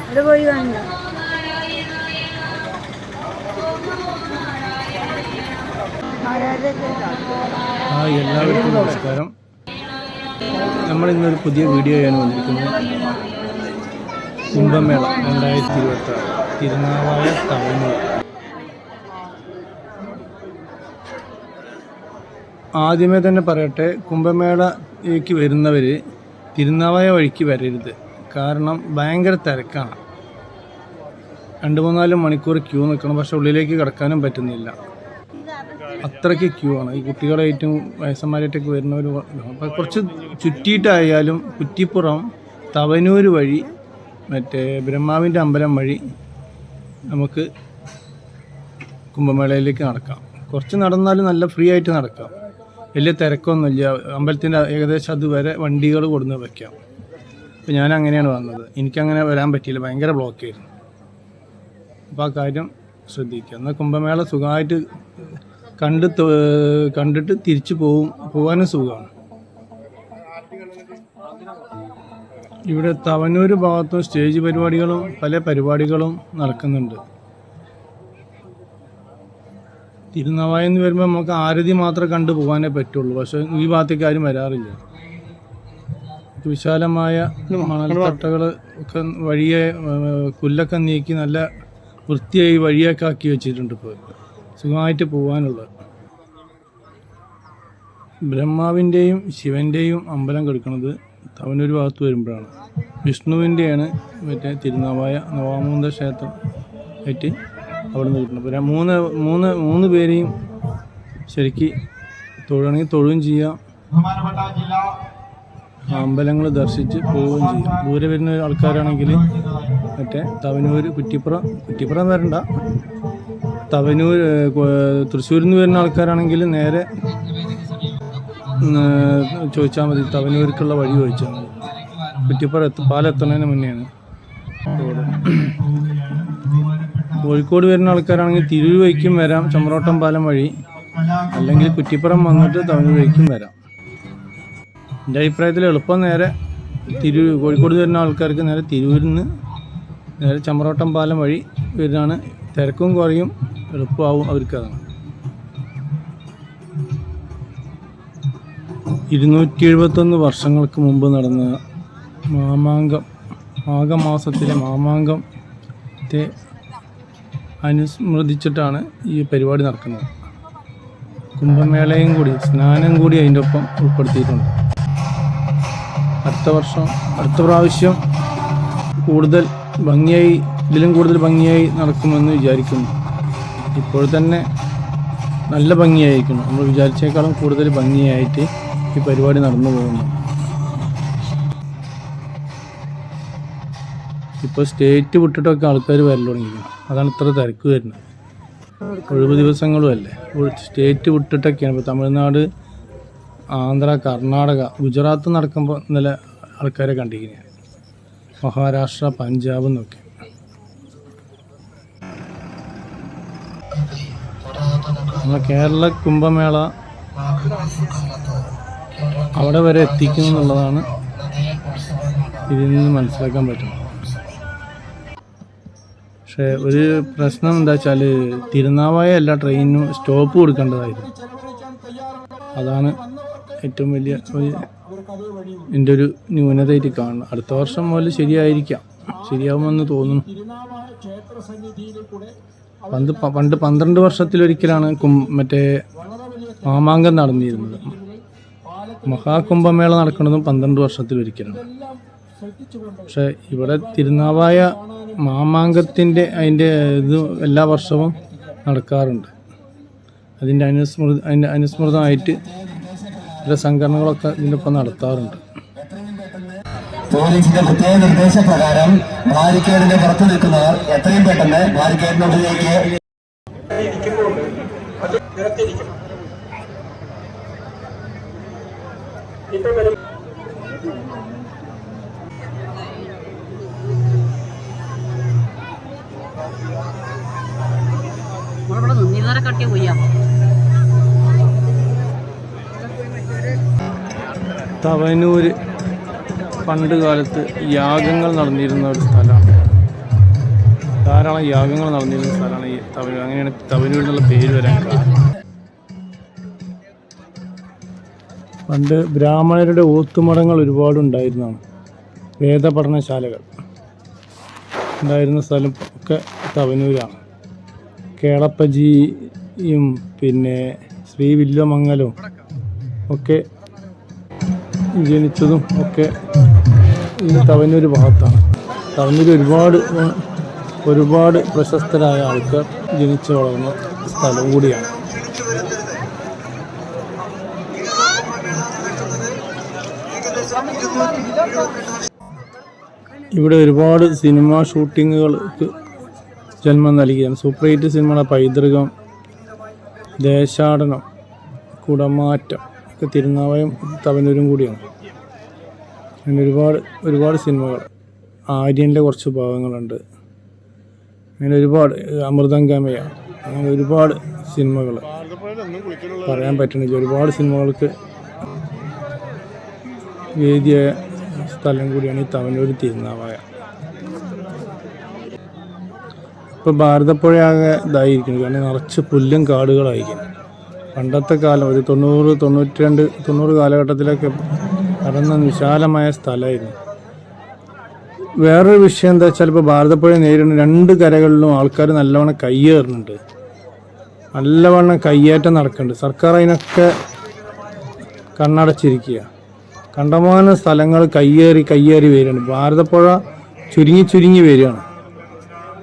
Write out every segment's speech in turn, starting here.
അവിടെ പോയി കാണണ്ട. എല്ലാവർക്കും നമസ്കാരം. നമ്മൾ ഇന്നൊരു പുതിയ വീഡിയോ ചെയ്യാൻ വന്നിരിക്കുന്നത് കുംഭമേള 2026 തിരുനാവായ തവനൂർ. ആദ്യമേ തന്നെ പറയട്ടെ, കുംഭമേളയ്ക്ക് വരുന്നവർ തിരുനാവായ വഴിക്ക് വരരുത്. കാരണം ഭയങ്കര തിരക്കാണ്. 2-3-4 മണിക്കൂർ ക്യൂ നിൽക്കണം. പക്ഷെ ഉള്ളിലേക്ക് കിടക്കാനും പറ്റുന്നില്ല, അത്രയ്ക്ക് ക്യൂ ആണ്. ഈ കുട്ടികളായിട്ടും വയസ്സന്മാരായിട്ടൊക്കെ വരുന്നവർ അപ്പോൾ കുറച്ച് ചുറ്റിയിട്ടായാലും കുറ്റിപ്പുറം തവനൂർ വഴി മറ്റേ ബ്രഹ്മാവിൻ്റെ അമ്പലം വഴി നമുക്ക് കുംഭമേളയിലേക്ക് നടക്കാം. കുറച്ച് നടന്നാലും നല്ല ഫ്രീ ആയിട്ട് നടക്കാം. വലിയ തിരക്കൊന്നുമില്ല. അമ്പലത്തിൻ്റെ ഏകദേശം അതുവരെ വണ്ടികൾ കൊടുന്ന് വയ്ക്കാം. അപ്പോൾ ഞാൻ അങ്ങനെയാണ് വന്നത്. എനിക്കങ്ങനെ വരാൻ പറ്റിയില്ല, ഭയങ്കര ബ്ലോക്കായിരുന്നു. അപ്പോൾ ആ കാര്യം ശ്രദ്ധിക്കുക. എന്നാൽ കുംഭമേള സുഖമായിട്ട് കണ്ടിട്ട് തിരിച്ചു പോകാനും സുഖമാണ്. ഇവിടെ തവനൂർ ഭാഗത്തും സ്റ്റേജ് പരിപാടികളും പല പരിപാടികളും നടക്കുന്നുണ്ട്. തിരുനാവായ എന്ന് വരുമ്പോൾ നമുക്ക് ആരതി മാത്രം കണ്ടു പോകാനേ പറ്റുള്ളൂ. പക്ഷെ ഈ ഭാഗത്തേക്ക് ആരും വരാറില്ല. വിശാലമായ മണൽത്തട്ടകൾ ഒക്കെ വഴിയെ പുല്ലൊക്കെ നീക്കി നല്ല വൃത്തിയായി വഴിയൊക്കെ ആക്കി വെച്ചിട്ടുണ്ട്. ഇപ്പോൾ സുഖമായിട്ട് പോകാനുള്ളത്. ബ്രഹ്മാവിൻ്റെയും ശിവൻ്റെയും അമ്പലം കിടക്കുന്നത് തവനൂർ ഭാഗത്ത് വരുമ്പോഴാണ്. വിഷ്ണുവിൻ്റെയാണ് മറ്റേ തിരുനാവായ നവാമുകുന്ദ ക്ഷേത്രം ആയിട്ട് അവിടെ നിന്ന് കിട്ടുന്നത്. അപ്പോൾ മൂന്ന് പേരെയും ശരിക്ക് തൊഴണമെങ്കിൽ തൊഴുകയും ചെയ്യാം, അമ്പലങ്ങൾ ദർശിച്ച് പോവുകയും ചെയ്യാം. ദൂരെ വരുന്ന ആൾക്കാരാണെങ്കിൽ മറ്റേ തവനൂർ കുറ്റിപ്പുറം വരണ്ട, തവനൂർ തൃശ്ശൂരിൽ നിന്ന് വരുന്ന ആൾക്കാരാണെങ്കിൽ നേരെ ചോദിച്ചാൽ മതി, തവനൂർക്കുള്ള വഴി ചോദിച്ചാൽ മതി. കുറ്റിപ്പുറം പാലെത്തുന്നതിന് മുന്നെയാണ്. കോഴിക്കോട് വരുന്ന ആൾക്കാരാണെങ്കിൽ തിരൂർ വഴിക്കും വരാം, ചമ്രോട്ടം പാലം വഴി. അല്ലെങ്കിൽ കുറ്റിപ്പുറം വന്നിട്ട് തവനൂർ വഴിക്കും വരാം. എൻ്റെ അഭിപ്രായത്തിൽ എളുപ്പം നേരെ കോഴിക്കോട് വരുന്ന ആൾക്കാർക്ക് നേരെ തിരൂരിൽ നിന്ന് നേരെ ചമ്രോട്ടം പാലം വഴി വരുന്നതാണ്. തിരക്കും കുറയും, എളുപ്പമാവും അവർക്കതാണ്. 271 വർഷങ്ങൾക്ക് മുമ്പ് നടന്ന മാഘമാസത്തിലെ മാമാങ്കത്തെ അനുസ്മൃതിച്ചിട്ടാണ് ഈ പരിപാടി നടക്കുന്നത്. കുംഭമേളയും കൂടി, സ്നാനം കൂടി അതിൻ്റെ ഒപ്പം ഉൾപ്പെടുത്തിയിട്ടുണ്ട്. അടുത്ത പ്രാവശ്യം ഇതിലും കൂടുതൽ ഭംഗിയായി നടക്കുമെന്ന് വിചാരിക്കുന്നു. ഇപ്പോൾ തന്നെ നല്ല ഭംഗിയായിരിക്കുന്നു. നമ്മൾ വിചാരിച്ചേക്കാളും കൂടുതൽ ഭംഗിയായിട്ട് ഈ പരിപാടി നടന്നു പോകുന്നു. ഇപ്പോൾ സ്റ്റേറ്റ് വിട്ടിട്ടൊക്കെ ആൾക്കാർ വരൽ തുടങ്ങിയിരിക്കുന്നു. അതാണ് ഇത്ര തിരക്ക് വരുന്നത്. ഒഴിവ് ദിവസങ്ങളും അല്ലേ. സ്റ്റേറ്റ് വിട്ടിട്ടൊക്കെയാണ്. ഇപ്പോൾ തമിഴ്നാട്, ആന്ധ്ര, കർണാടക, ഗുജറാത്ത് നടക്കുമ്പോൾ ഇന്നലെ ആൾക്കാരെ കണ്ടിരിക്കുന്നത്. മഹാരാഷ്ട്ര, പഞ്ചാബ് എന്നൊക്കെ. നമ്മുടെ കേരള കുംഭമേള അവിടെ വരെ എത്തിക്കുന്നു എന്നുള്ളതാണ് ഇതിൽ നിന്ന് മനസ്സിലാക്കാൻ പറ്റുന്നത്. പക്ഷേ ഒരു പ്രശ്നം എന്താ വെച്ചാൽ തിരുനാവായ എല്ലാ ട്രെയിനിനും സ്റ്റോപ്പ് കൊടുക്കേണ്ടതായിരുന്നു. അതാണ് ഏറ്റവും വലിയ എൻ്റെ ഒരു ന്യൂനതയായിട്ട് കാണുന്നത്. അടുത്ത വർഷം മുതൽ ശരിയാവുമെന്ന് തോന്നുന്നു. പണ്ട് 12 വർഷത്തിലൊരിക്കലാണ് മറ്റേ മാമാങ്കം നടന്നിരുന്നത്. മഹാകുംഭമേള നടക്കുന്നതും 12 വർഷത്തിലൊരിക്കലാണ്. പക്ഷെ ഇവിടെ തിരുനാവായ മാമാങ്കത്തിൻ്റെ അതിൻ്റെ ഇത് എല്ലാ വർഷവും നടക്കാറുണ്ട്. അതിൻ്റെ അനുസ്മൃതമായിട്ട് ചില സംഘടനകളൊക്കെ ഇതിൻ്റെ ഒപ്പം നടത്താറുണ്ട്. പോലീസിന്റെ പ്രത്യേക നിർദ്ദേശപ്രകാരം ബാരിക്കേഡിന്റെ പുറത്തു നിൽക്കുന്നവർ എത്രയും പെട്ടെന്ന് ബാരിക്കേഡിനുള്ളിലേക്ക് നിന്നിരുന്നവരെ കട്ടിയ കൊയ്യാമോ? തവനൂര് പണ്ട് കാലത്ത് യാഗങ്ങൾ നടന്നിരുന്ന ഒരു സ്ഥലമാണ്. ധാരാളം യാഗങ്ങൾ നടന്നിരുന്ന സ്ഥലമാണ് ഈ തവനൂർ. അങ്ങനെയാണ് തവനൂർ എന്നുള്ള പേര് വരാൻ കാരണം. പണ്ട് ബ്രാഹ്മണരുടെ ഓത്തുമടങ്ങൾ ഒരുപാടുണ്ടായിരുന്നതാണ്. വേദപഠനശാലകൾ ഉണ്ടായിരുന്ന സ്ഥലം ഒക്കെ തവനൂരാണ്. കേളപ്പജിയും പിന്നെ ശ്രീവില്വമംഗലവും ഒക്കെ ജനിച്ചതും ഒക്കെ ഈ തവനൂർ ഭാഗത്താണ്. തവനൂർ ഒരുപാട് പ്രശസ്തരായ ആൾക്കാർ ജനിച്ചു വളർന്ന സ്ഥലം കൂടിയാണ്. ഇവിടെ ഒരുപാട് സിനിമ ഷൂട്ടിങ്ങുകൾക്ക് ജന്മം നൽകിയാണ്. സൂപ്പർ ഹിറ്റ് സിനിമയുടെ പൈതൃകം, ദേശാടനം, കുടമാറ്റം ഒക്കെ തിരുനാവായും തവനൂരും കൂടിയാണ്. അങ്ങനെ ഒരുപാട് സിനിമകൾ, ആര്യൻ്റെ കുറച്ച് ഭാഗങ്ങളുണ്ട്. അങ്ങനെ ഒരുപാട് അമൃതംഗമയ, അങ്ങനെ ഒരുപാട് സിനിമകൾ പറയാൻ പറ്റണില്ല. ഒരുപാട് സിനിമകൾക്ക് വേദിയായ സ്ഥലം കൂടിയാണ് ഈ തവനൂർ തിരുനാവായ. ഇപ്പോൾ ഭാരതപ്പുഴയാകെ ഇതായിരിക്കുന്നു. കാരണം നിറച്ച് പുല്ലും കാടുകളായിരിക്കും. പണ്ടത്തെ കാലം ഒരു 90 കാലഘട്ടത്തിലൊക്കെ നടന്ന വിശാലമായ സ്ഥലമായിരുന്നു. വേറൊരു വിഷയം എന്താ വെച്ചാൽ ഇപ്പോൾ ഭാരതപ്പുഴ നേരിടുന്ന 2 കരകളിലും ആൾക്കാർ നല്ലവണ്ണം കയ്യേറുന്നുണ്ട്. നല്ലവണ്ണം കയ്യേറ്റം നടക്കുന്നുണ്ട്. സർക്കാർ അതിനൊക്കെ കണ്ണടച്ചിരിക്കുക. കണ്ടമാന സ്ഥലങ്ങൾ കയ്യേറി വരികയാണ്. ഭാരതപ്പുഴ ചുരുങ്ങി വരികയാണ്.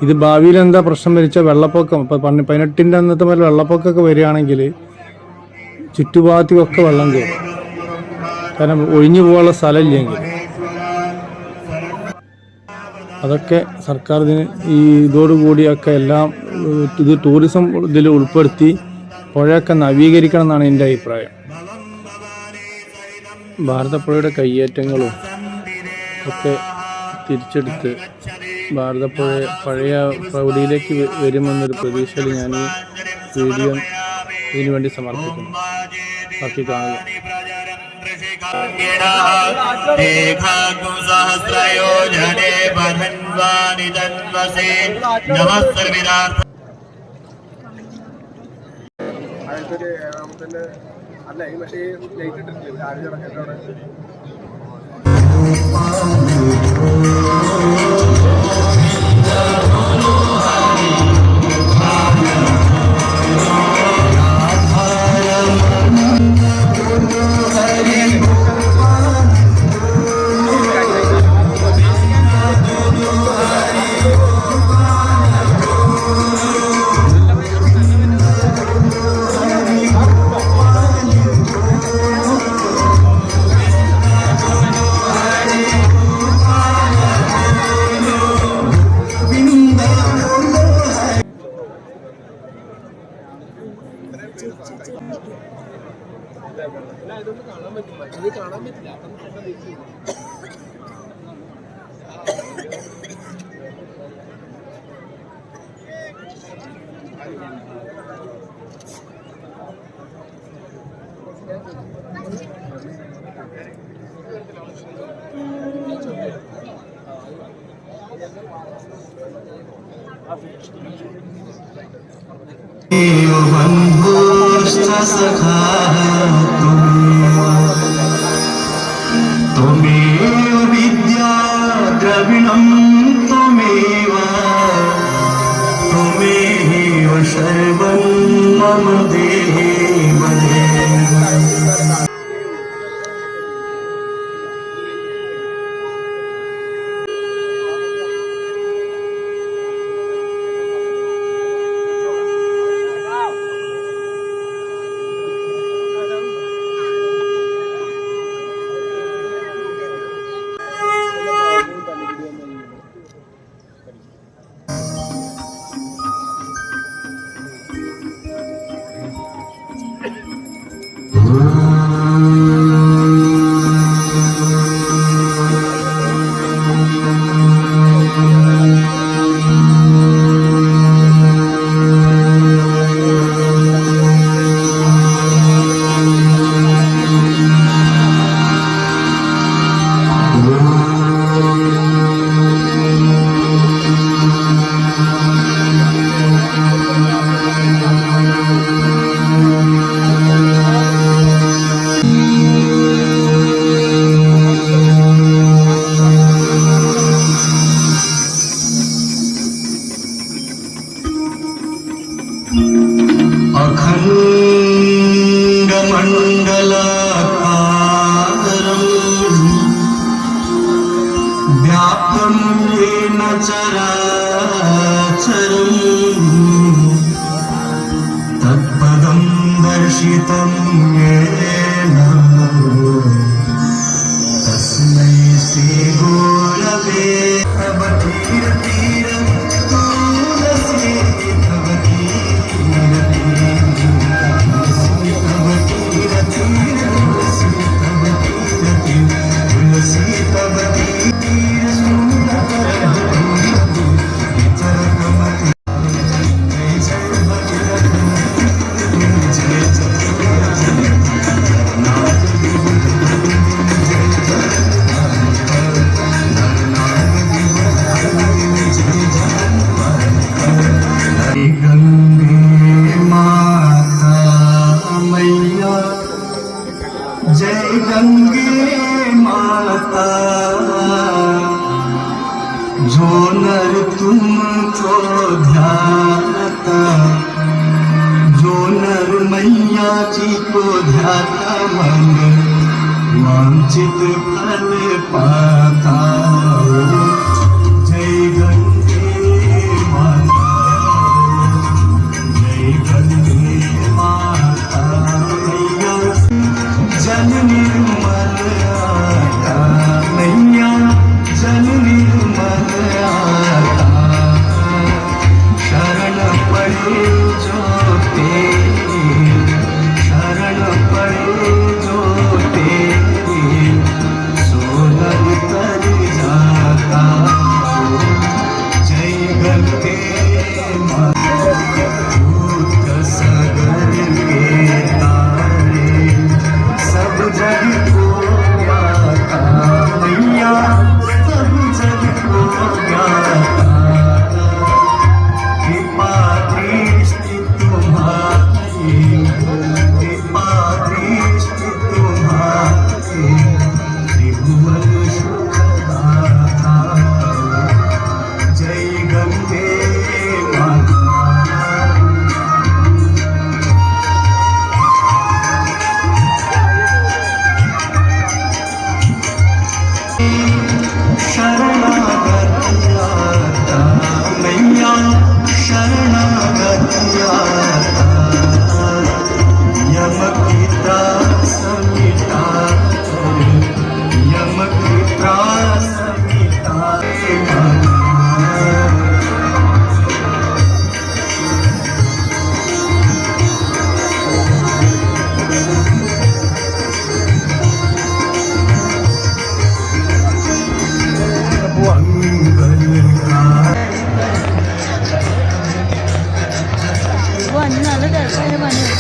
ഇത് ഭാവിയിൽ എന്താ പ്രശ്നം വരിച്ചാൽ വെള്ളപ്പൊക്കം, ഇപ്പോൾ 18 അന്നത്തെ പോലെ വെള്ളപ്പൊക്കമൊക്കെ വരികയാണെങ്കിൽ ചുറ്റുഭാഗത്തേക്കൊക്കെ വെള്ളം കയറും. കാരണം ഒഴിഞ്ഞു പോകാനുള്ള സ്ഥലമില്ലെങ്കിൽ. അതൊക്കെ സർക്കാർ ഈ ഇതോടുകൂടിയൊക്കെ എല്ലാം ഇത് ടൂറിസം ഇതിൽ ഉൾപ്പെടുത്തി പുഴയൊക്കെ നവീകരിക്കണം എന്നാണ് എൻ്റെ അഭിപ്രായം. ഭാരതപ്പുഴയുടെ കയ്യേറ്റങ്ങളും ഒക്കെ തിരിച്ചെടുത്ത് ഭാരതപ്പുഴ പഴയ പ്രൗഢിയിലേക്ക് വരുമെന്നൊരു പ്രതീക്ഷയിൽ ഞാൻ ഈ വീഡിയോ ഇതിനു വേണ്ടി സമർപ്പിക്കുന്നു. ബാക്കി കാണുക. അല്ല ഈ മറ്റേ ലൈറ്റ് ഇട്ടിട്ടില്ലേ ആര് കിടക്കട്ടോടെ ഇതൊന്നും കാണാൻ പറ്റില്ല. ഇത് കാണാൻ പറ്റില്ല. त्वमेव विद्या द्रविणं त्वमेव त्वमेव सर्वं मम देहे वदे चराचरम् तत्पदं दर्शितं येन तस्मै श्रीगुरवे तव कीर्तिरं तुलसी तव कीर्तिरं तुलसी तव कीर्तिरं तुलसी तव जय गंगे माता जो नर तुमको ध्याता जो नर मैया जी को ध्याता मन वांछित फल पाता जय गंगे माता जय गंगे माता मैया जन निर्मल आता मैया जन निर्मल आता शरण पड़े जो तेरे शरण पड़े जो तेरे सोनल तर जाता जय गंगे माता भूत सगर के तारे सब जग को ज्ञाता मैया सब जग को ज्ञाता कृपा दृष्टि तुम्हारी कृपा दृष्टि तुम्हारी त्रिभुवन सुखदाता जय गंगे माता शरणागत्याता मैया शरणागत्याता यम की त्रास मिटा यम की त्रास मिटा वो अन्न നല്ല രസമായ പണിയാണ്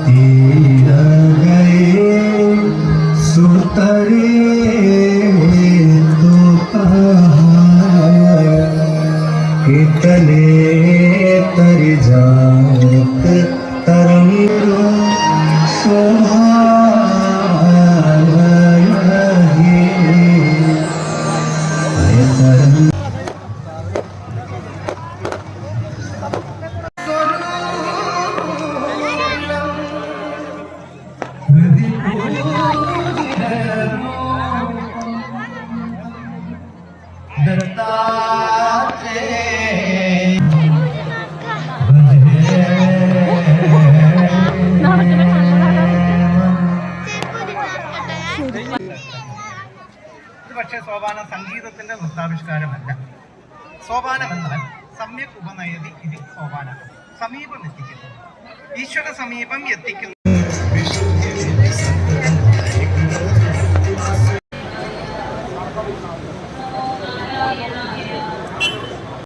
तीर गए ഇത് പക്ഷേ സോപാനം സംഗീതത്തിന്റെ നൃത്താവിഷ്കാരമല്ല. സോപാനം എന്നാൽ സമ്യക് ഉപനയതി ഇത് സോപാനം, സമീപം എത്തിക്കുന്നു, ഈശ്വര സമീപം എത്തിക്കുന്നു.